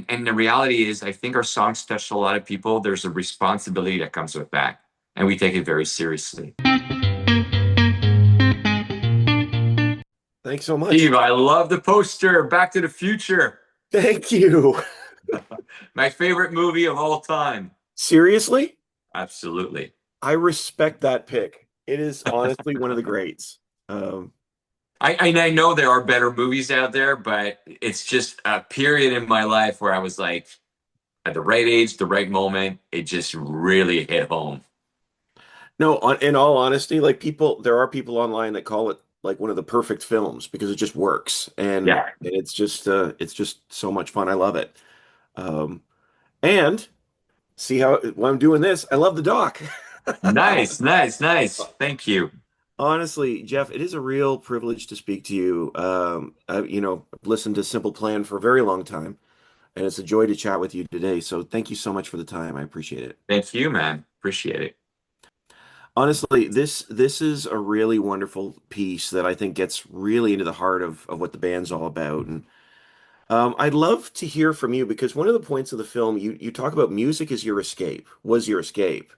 and the reality is, I think our songs touched a lot of people. There's a responsibility that comes with that, and we take it very seriously. Thanks so much. Steve, I love the poster. Back to the Future. Thank you. My favorite movie of all time. Seriously? Absolutely. I respect that pick. It is honestly one of the greats. Um, I know there are better movies out there, but it's just a period in my life where I was like, at the right age, the right moment, it just really hit home. no, in all honesty, like there are people online that call it like one of the perfect films because it just works, and Yeah. it's just so much fun. I love it. Um, and see how when I'm doing this, I love the doc. Nice, nice, nice. Thank you. Honestly, Jeff, it is a real privilege to speak to you. I've listened to Simple Plan for a very long time, and it's a joy to chat with you today. So thank you so much for the time. I appreciate it. Thank you, man. Appreciate it. Honestly, this is a really wonderful piece that I think gets really into the heart of what the band's all about. And I'd love to hear from you because one of the points of the film, you talk about music as your escape, was your escape.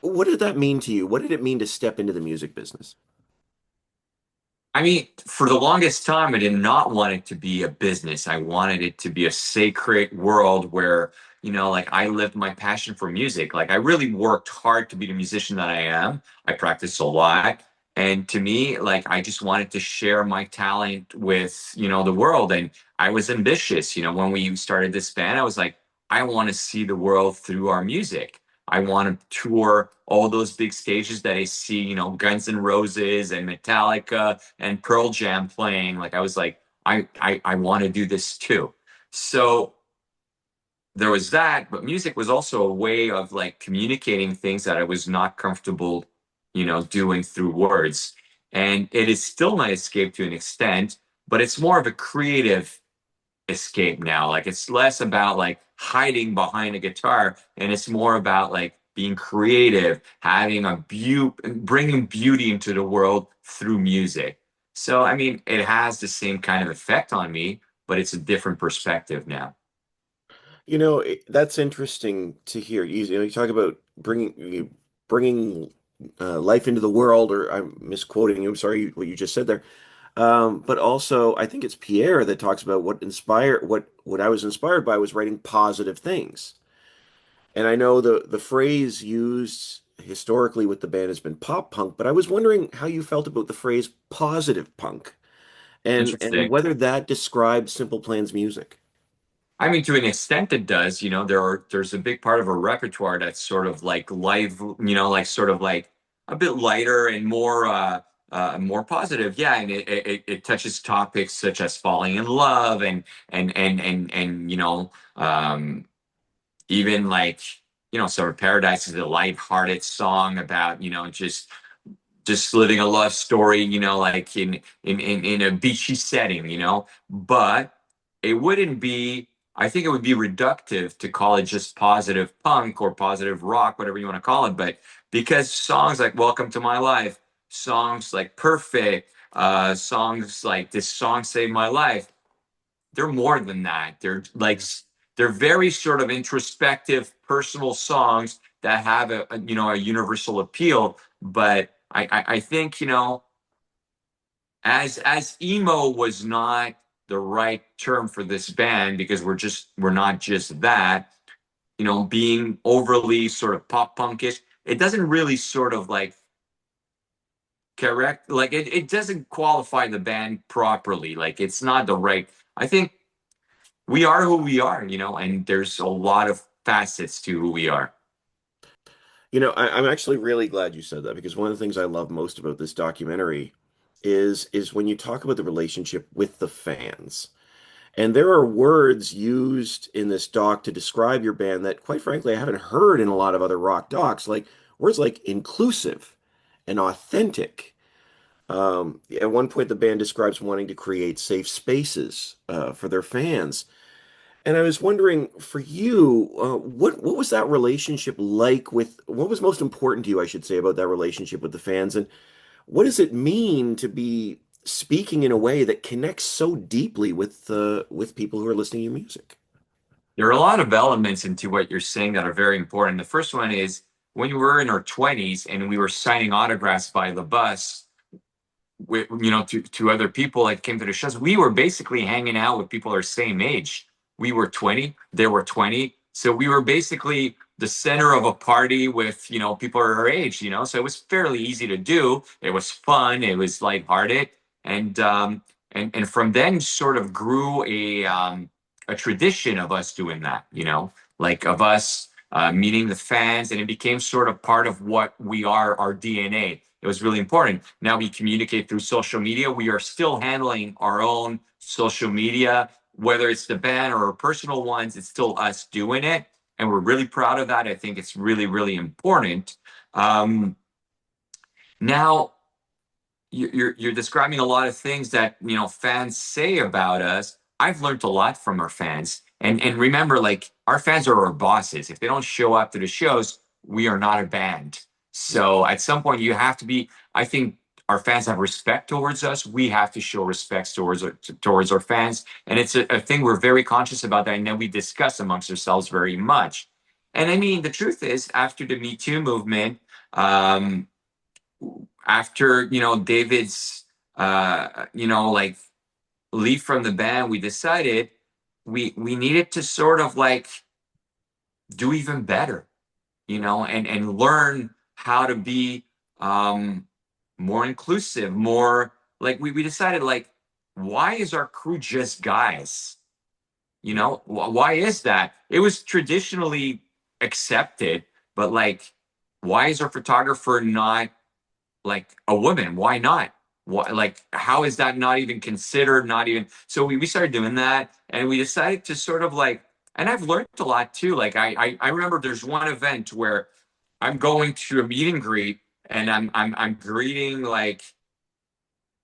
What did that mean to you? What did it mean to step into the music business? I mean, for the longest time, I did not want it to be a business. I wanted it to be a sacred world where, like I lived my passion for music. Like I really worked hard to be the musician that I am. I practiced a lot. And to me, like I just wanted to share my talent with, the world. And I was ambitious. When we started this band, I was like, I want to see the world through our music. I want to tour all those big stages that I see, Guns N' Roses and Metallica and Pearl Jam playing. Like I was like, I want to do this too. So there was that, but music was also a way of like communicating things that I was not comfortable, doing through words. And it is still my escape to an extent, but it's more of a creative escape now. Like it's less about like hiding behind a guitar and it's more about like being creative, having bringing beauty into the world through music. So, I mean, it has the same kind of effect on me, but it's a different perspective now. That's interesting to hear. You talk about bringing life into the world, or I'm misquoting you. I'm sorry what you just said there. But also, I think it's Pierre that talks about what I was inspired by was writing positive things. And I know the phrase used historically with the band has been pop punk, but I was wondering how you felt about the phrase positive punk and Interesting. whether that describes Simple Plan's music. I mean, to an extent it does, there's a big part of a repertoire that's sort of like live, like sort of like a bit lighter and more positive. Yeah, and it touches topics such as falling in love and even like, sort of Paradise is a lighthearted song about, just living a love story, like in a beachy setting, but it wouldn't be, I think it would be reductive to call it just positive punk or positive rock, whatever you want to call it. But because songs like Welcome to My Life, songs like Perfect, songs like This Song Saved My Life, they're more than that. They're very sort of introspective, personal songs that have a universal appeal. But I think, as emo was not the right term for this band because we're not just that, being overly sort of pop punkish, it doesn't really sort of like correct, like it doesn't qualify the band properly. Like it's not the right, I think we are who we are, and there's a lot of facets to who we are. I'm actually really glad you said that because one of the things I love most about this documentary is when you talk about the relationship with the fans. And there are words used in this doc to describe your band that, quite frankly, I haven't heard in a lot of other rock docs, like words like inclusive and authentic. At one point, the band describes wanting to create safe spaces for their fans. And I was wondering, for you, what was that relationship like with, what was most important to you, I should say, about that relationship with the fans? And what does it mean to be speaking in a way that connects so deeply with people who are listening to your music? There are a lot of elements into what you're saying that are very important. The first one is when we were in our 20s and we were signing autographs by the bus, with to other people that came to the shows, we were basically hanging out with people our same age. We were 20, they were 20, so we were basically the center of a party with people our age. So it was fairly easy to do. It was fun, it was lighthearted, and from then sort of grew a tradition of us doing that, like of us meeting the fans, and it became sort of part of what we are, our DNA. It was really important. Now we communicate through social media. We are still handling our own social media, whether it's the band or our personal ones, it's still us doing it. And we're really proud of that. I think it's really, really important. Um, Now, you're describing a lot of things that fans say about us. I've learned a lot from our fans, and remember, like our fans are our bosses. If they don't show up to the shows, we are not a band. So at some point, you have to be. I think our fans have respect towards us. We have to show respect towards our fans, and it's a thing we're very conscious about that, and then we discuss amongst ourselves very much. And I mean, the truth is, after the Me Too movement. After David's like leave from the band, we decided we needed to sort of like do even better, and learn how to be um more inclusive, more like we decided, like, why is our crew just guys? Why is that? It was traditionally accepted, but like, why is our photographer not like a woman? Why not? Why, like, how is that not even considered? Not even. So we started doing that, and we decided to sort of like, and I've learned a lot too. Like I remember there's one event where I'm going to a meet and greet, and I'm greeting like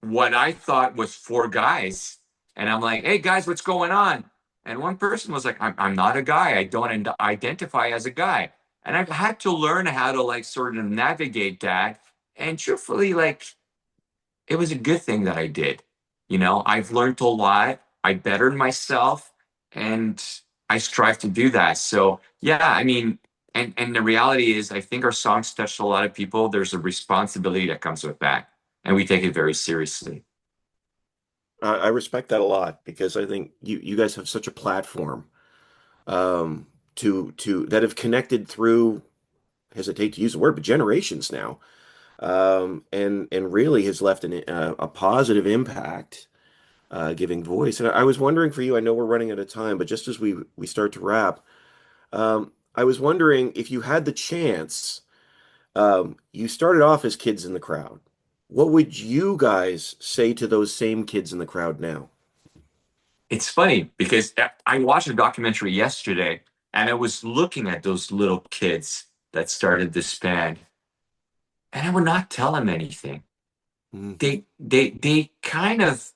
what I thought was four guys, and I'm like, hey guys, what's going on? And one person was like, I'm not a guy. I don't identify as a guy. And I've had to learn how to like sort of navigate that. And truthfully, like, it was a good thing that I did. I've learned a lot. I bettered myself, and I strive to do that. So yeah, I mean, and the reality is, I think our songs touched a lot of people. There's a responsibility that comes with that, and we take it very seriously. I respect that a lot because I think you guys have such a platform to that have connected through, hesitate to use the word, but generations now, and really has left a positive impact, giving voice. And I was wondering for you, I know we're running out of time, but just as we start to wrap, I was wondering if you had the chance. You started off as kids in the crowd. What would you guys say to those same kids in the crowd now? It's funny because I watched a documentary yesterday, and I was looking at those little kids that started this band, and I would not tell them anything. Mm, They kind of,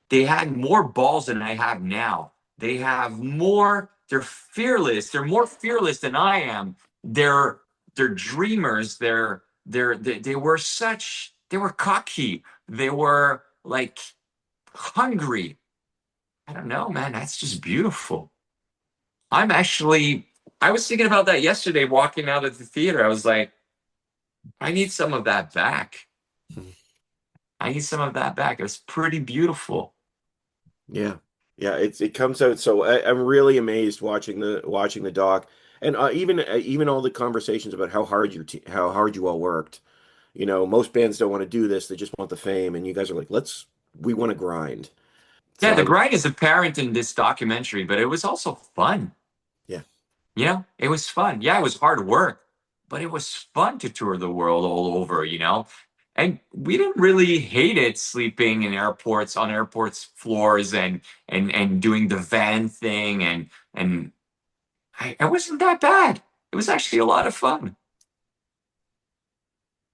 they had more balls than I have now. They have more, they're fearless. They're more fearless than I am. They're dreamers. They were such, they were cocky. They were like hungry. I don't know, man. That's just beautiful. I'm actually, I was thinking about that yesterday walking out of the theater. I was like, I need some of that back. mm. I need some of that back. It was pretty beautiful. Yeah, yeah. It comes out. So I'm really amazed watching the doc, and even all the conversations about how hard you all worked. Most bands don't want to do this; they just want the fame, and you guys are like, we want to grind. Yeah, So the grind is apparent in this documentary, but it was also fun. yeah, It was fun. Yeah, it was hard work, but it was fun to tour the world all over. And we didn't really hate it sleeping in airports, on airports floors, and doing the van thing, and it wasn't that bad. It was actually a lot of fun.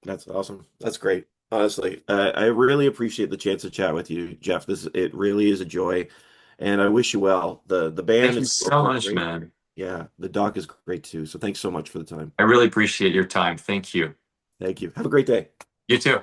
that's awesome. That's great. Honestly, I really appreciate the chance to chat with you, Jeff. It really is a joy, and I wish you well. The band Thank you and the so tour are much, great. man. Yeah, the doc is great too. So thanks so much for the time. I really appreciate your time. Thank you. Thank you. Have a great day. You too.